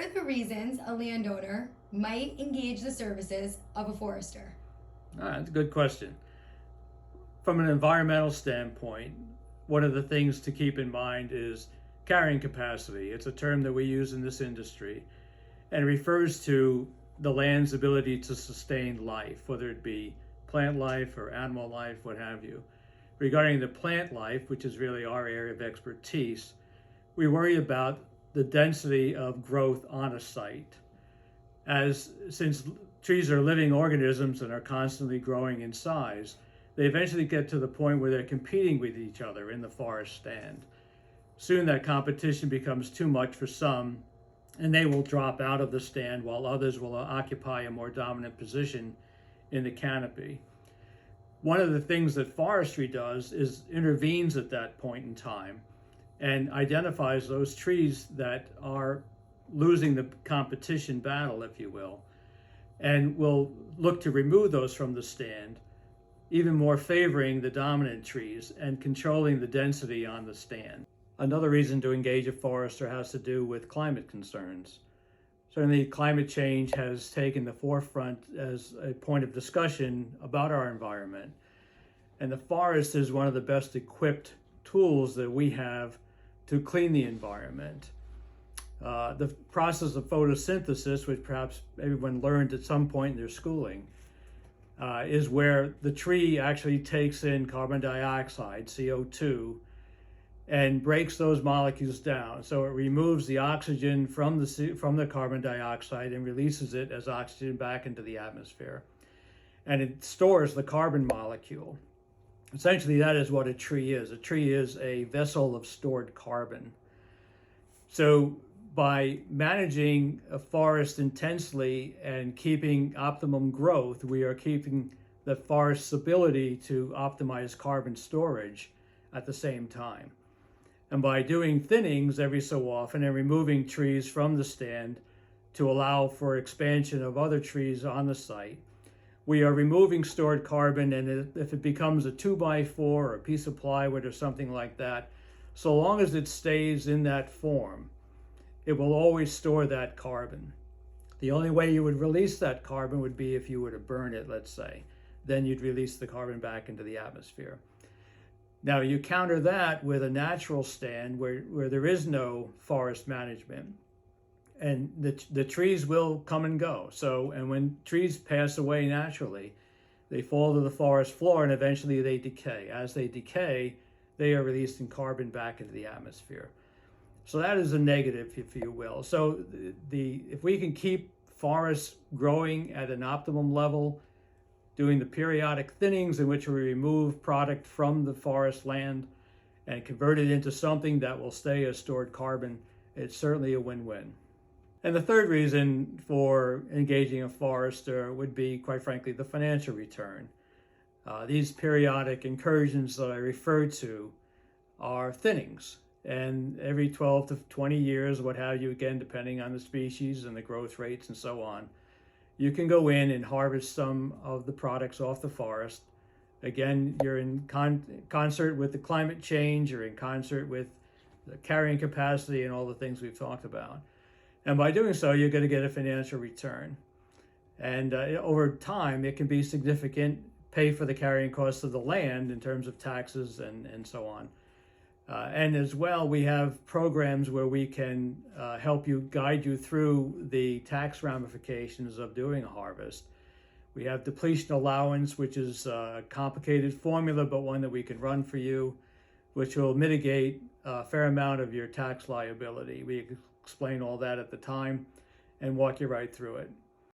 What are the reasons a landowner might engage the services of a forester? That's a good question. From an environmental standpoint, one of the things to keep in mind is carrying capacity. It's a term that we use in this industry and it refers to the land's ability to sustain life, whether it be plant life or animal life, what have you. Regarding the plant life, which is really our area of expertise, we worry about the density of growth on a site. Since trees are living organisms and are constantly growing in size, they eventually get to the point where they're competing with each other in the forest stand. Soon that competition becomes too much for some, and they will drop out of the stand while others will occupy a more dominant position in the canopy. One of the things that forestry does is intervenes at that point in time and identifies those trees that are losing the competition battle, if you will, and will look to remove those from the stand, even more favoring the dominant trees and controlling the density on the stand. Another reason to engage a forester has to do with climate concerns. Certainly, climate change has taken the forefront as a point of discussion about our environment. And the forest is one of the best equipped tools that we have to clean the environment. The process of photosynthesis, which perhaps everyone learned at some point in their schooling, is where the tree actually takes in carbon dioxide, CO2, and breaks those molecules down. So it removes the oxygen from the carbon dioxide and releases it as oxygen back into the atmosphere. And it stores the carbon molecule. Essentially, that is what a tree is. A tree is a vessel of stored carbon. So by managing a forest intensely and keeping optimum growth, we are keeping the forest's ability to optimize carbon storage at the same time. And by doing thinnings every so often and removing trees from the stand to allow for expansion of other trees on the site, we are removing stored carbon, and if it becomes a 2x4 or a piece of plywood or something like that, so long as it stays in that form, it will always store that carbon. The only way you would release that carbon would be if you were to burn it, let's say. Then you'd release the carbon back into the atmosphere. Now you counter that with a natural stand where there is no forest management, and the trees will come and go. And when trees pass away naturally, they fall to the forest floor and eventually they decay. As they decay, they are releasing carbon back into the atmosphere. So that is a negative, if you will. So if we can keep forests growing at an optimum level, doing the periodic thinnings in which we remove product from the forest land and convert it into something that will stay as stored carbon, it's certainly a win-win. And the third reason for engaging a forester would be, quite frankly, the financial return. These periodic incursions that I referred to are thinnings. And every 12 to 20 years, what have you, again, depending on the species and the growth rates and so on, you can go in and harvest some of the products off the forest. Again, you're in concert with the climate change, you're in concert with the carrying capacity and all the things we've talked about. And by doing so, you're going to get a financial return. And over time, it can be significant, pay for the carrying costs of the land in terms of taxes and so on. And as well, we have programs where we can help you, guide you through the tax ramifications of doing a harvest. We have depletion allowance, which is a complicated formula, but one that we can run for you, which will mitigate a fair amount of your tax liability. We explain all that at the time and walk you right through it.